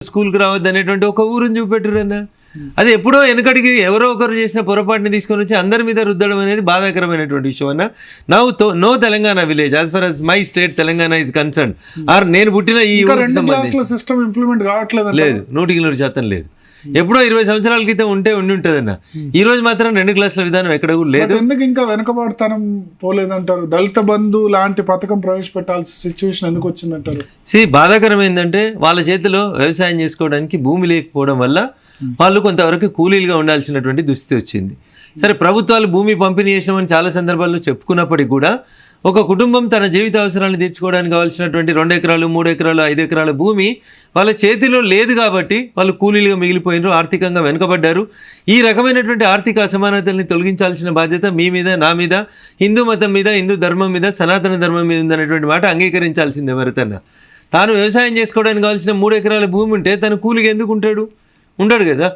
స్కూల్కి రావద్దు అనేటువంటి ఒక ఊరుని చూపెట్టురన్న. అది ఎప్పుడో వెనకడికి ఎవరో ఒకరు చేసిన పొరపాటుని తీసుకొని వచ్చి అందరి మీద రుద్దడం అనేది బాధాకరమైనటువంటి విషయం అన్న. No Telangana village as for as my state Telangana is concern are నేను పుట్టిన ఈ సిస్టమ్ ఇంప్లిమెంట్ కావట్లేదు లేదు, 100% లేదు. ఎప్పుడో 20 సంవత్సరాల క్రితం ఉండి ఉంటుందన్న. ఈ రోజు మాత్రం 2 క్లాసుల విధానం ఎక్కడ కూడా లేదు. ఎందుకు ఇంకా వెనకబడతనం పోలేదంటారు? దళిత బంధు లాంటి పథకం ప్రవేశపెట్టాల్సిన సిచ్యువేషన్ ఎందుకు వచ్చిందంటారు? బాధాకరం ఏంటంటే వాళ్ళ చేతిలో వ్యవసాయం చేసుకోవడానికి భూమి లేకపోవడం వల్ల వాళ్ళు కొంతవరకు కూలీలుగా ఉండాల్సినటువంటి దుస్థితి వచ్చింది. సరే, ప్రభుత్వాలు భూమి పంపిణీ చేసినామని చాలా సందర్భాల్లో చెప్పుకున్నప్పటికీ కూడా ఒక కుటుంబం తన జీవిత అవసరాలను తీర్చుకోవడానికి కావాల్సినటువంటి 2 ఎకరాలు 3 ఎకరాలు 5 ఎకరాల భూమి వాళ్ళ చేతిలో లేదు కాబట్టి వాళ్ళు కూలీలుగా మిగిలిపోయినారు, ఆర్థికంగా వెనుకబడ్డారు. ఈ రకమైనటువంటి ఆర్థిక అసమానతల్ని తొలగించాల్సిన బాధ్యత మీ మీద, నా మీద, హిందూ మతం మీద, హిందూ ధర్మం మీద, సనాతన ధర్మం మీద ఉందనేటువంటి మాట అంగీకరించాల్సింది ఎవరికన్నా. తాను వ్యవసాయం చేసుకోవడానికి కావాల్సిన 3 ఎకరాల భూమి ఉంటే తను కూలిగా ఎందుకు ఉండడు కదా.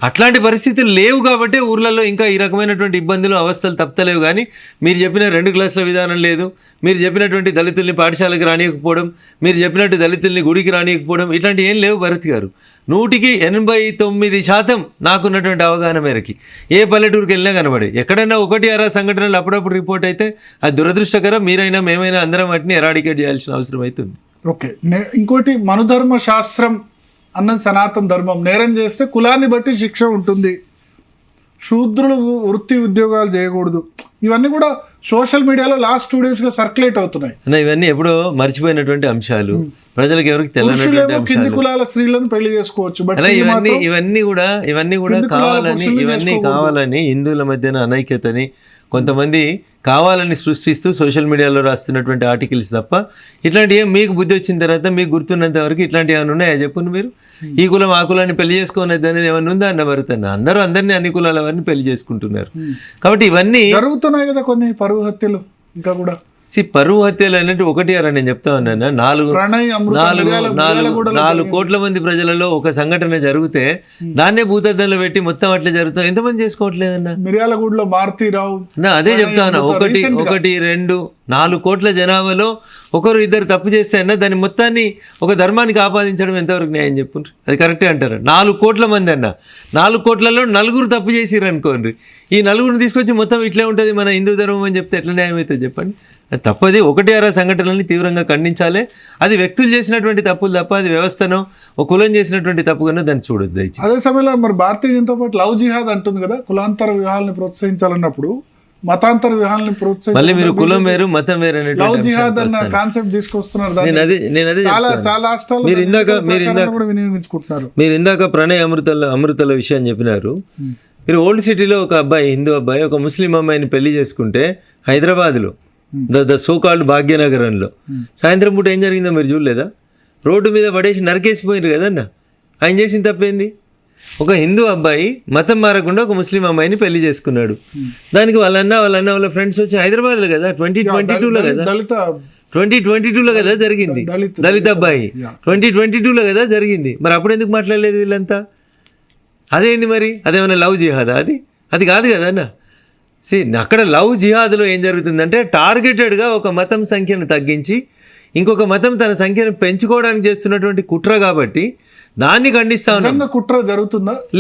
అట్లాంటి పరిస్థితులు లేవు కాబట్టి ఊర్లలో ఇంకా ఈ రకమైనటువంటి ఇబ్బందులు అవస్థలు తప్పలేవు. కానీ మీరు చెప్పిన 2 క్లాసుల విధానం లేదు, మీరు చెప్పినటువంటి దళితుల్ని పాఠశాలకు రానియకపోవడం, మీరు చెప్పినట్టు దళితుల్ని గుడికి రానియకపోవడం, ఇట్లాంటి ఏం లేవు భరత్ గారు. 100% నాకున్నటువంటి అవగాహన మేరకి ఏ పల్లెటూరుకి వెళ్ళినా కనబడే ఎక్కడైనా 1-6 సంఘటనలు అప్పుడప్పుడు రిపోర్ట్ అయితే అది దురదృష్టకరం. మీరైనా మేమైనా అందరం వాటిని ఎరాడికేట్ చేయాల్సిన అవసరం అవుతుంది. ఓకే, ఇంకోటి మనుధర్మ శాస్త్రం అన్నది సనాతన ధర్మం. నేరం చేస్తే కులాన్ని బట్టి శిక్ష ఉంటుంది, శూద్రులు వృత్తి ఉద్యోగాలు చేయకూడదు. ఇవన్నీ కూడా సోషల్ మీడియాలో లాస్ట్ 2 daysగా సర్క్యులేట్ అవుతున్నాయి. ఇవన్నీ ఎప్పుడో మర్చిపోయినటువంటి అంశాలు, ప్రజలకు ఎవరికి తెలియనటువంటి కింది కులాల స్త్రీలను పెళ్లి చేసుకోవచ్చు. బట్ ఇవన్నీ కూడా కావాలని హిందువుల మధ్యన అనైక్యతని కొంతమంది కావాలని సృష్టిస్తూ సోషల్ మీడియాలో రాస్తున్నటువంటి ఆర్టికల్స్ తప్ప ఇట్లాంటి ఏం మీకు బుద్ధి వచ్చిన తర్వాత మీకు గుర్తున్నంత వరకు ఇట్లాంటి ఏమైనా ఉన్నాయా చెప్పండి మీరు? ఈ కులం ఆ కులాన్ని పెళ్లి చేసుకోనేది అనేది ఏమైనా ఉందా అన్న భరతన్న? అందరినీ అన్ని కులాల వారిని పెళ్లి చేసుకుంటున్నారు కాబట్టి ఇవన్నీ జరుగుతున్నాయి కదా. కొన్ని పరువు హత్యలు ఇంకా కూడా పరువు హత్యలు అన్నట్టు 1-6 నేను చెప్తా ఉన్నాను. 4 కోట్ల మంది ప్రజలలో ఒక సంఘటన జరిగితే దాన్నే భూతద్దంలో పెట్టి మొత్తం అట్లా జరుగుతుంది. ఎంతమంది చేసుకోవట్లేదన్నా? మిర్యాలగూడలో మారుతీరావు అదే చెప్తా ఉన్నా. 1, 2, 4 కోట్ల జనాభాలో 1-2 తప్పు చేస్తే అన్న దాన్ని మొత్తాన్ని ఒక ధర్మానికి ఆపాదించడం ఎంతవరకు న్యాయం చెప్పుండ్రు? అది కరెక్టే అంటారు. 4 కోట్ల మంది అన్న, 4 కోట్లలో 4 తప్పు చేసిర్రు అనుకోండి. ఈ 4 తీసుకొచ్చి మొత్తం ఇట్లే ఉంటుంది మన హిందూ ధర్మం అని చెప్తే ఎట్లా న్యాయం అవుతుంది చెప్పండి? అది తప్పది. 1-6 సంఘటనల్ని తీవ్రంగా ఖండించాలి. అది వ్యక్తులు చేసినటువంటి తప్పులు తప్ప అది వ్యవస్థను ఒక కులం చేసినటువంటి తప్పుగానో దాన్ని చూడొద్దు దయచేసి. అదే సమయంలో మరి భారతీయ జనతా పార్టీ లవ్ జిహాద్ అంటుంది కదా, కులాంతర వివాహాలను ప్రోత్సహించాలన్నప్పుడు మతాంతర వివాహాలను ప్రోత్సహించాలి. మళ్ళీ మీరు కులం వేరు మతం వేరు అనేటువంటి లవ్ జిహాద్ అన్న కాన్సెప్ట్ తీసుకొస్తున్నారు. మీరు ఇందాక ప్రణయ్ అమృతల విషయం చెప్పినారు. మీరు ఓల్డ్ సిటీలో ఒక అబ్బాయి, హిందూ అబ్బాయి, ఒక ముస్లిం అమ్మాయిని పెళ్లి చేసుకుంటే హైదరాబాద్లో ద సోకాల్డ్ భాగ్యనగరంలో సాయంత్రం పూట ఏం జరిగిందో మీరు చూడలేదా? రోడ్డు మీద పడేసి నరికేసిపోయినారు కదన్న. ఆయన చేసిన తప్పేంది? ఒక హిందూ అబ్బాయి మతం మారకుండా ఒక ముస్లిం అమ్మాయిని పెళ్లి చేసుకున్నాడు. దానికి వాళ్ళ ఫ్రెండ్స్ వచ్చి హైదరాబాద్లో కదా 2022లో కదా 2022లో కదా జరిగింది. దళిత అబ్బాయి 2022లో కదా జరిగింది. మరి అప్పుడు ఎందుకు మాట్లాడలేదు వీళ్ళంతా? అదేంది మరి? అదేమన్నా లవ్ జిహాదా? అది కాదు కదన్న. అక్కడ లవ్ జిహాద్లో ఏం జరుగుతుందంటే టార్గెటెడ్గా ఒక మతం సంఖ్యను తగ్గించి ఇంకొక మతం తన సంఖ్యను పెంచుకోవడానికి చేస్తున్నటువంటి కుట్ర కాబట్టి దాన్ని ఖండిస్తా ఉన్నాం. కుట్ర జరుగుతుందా?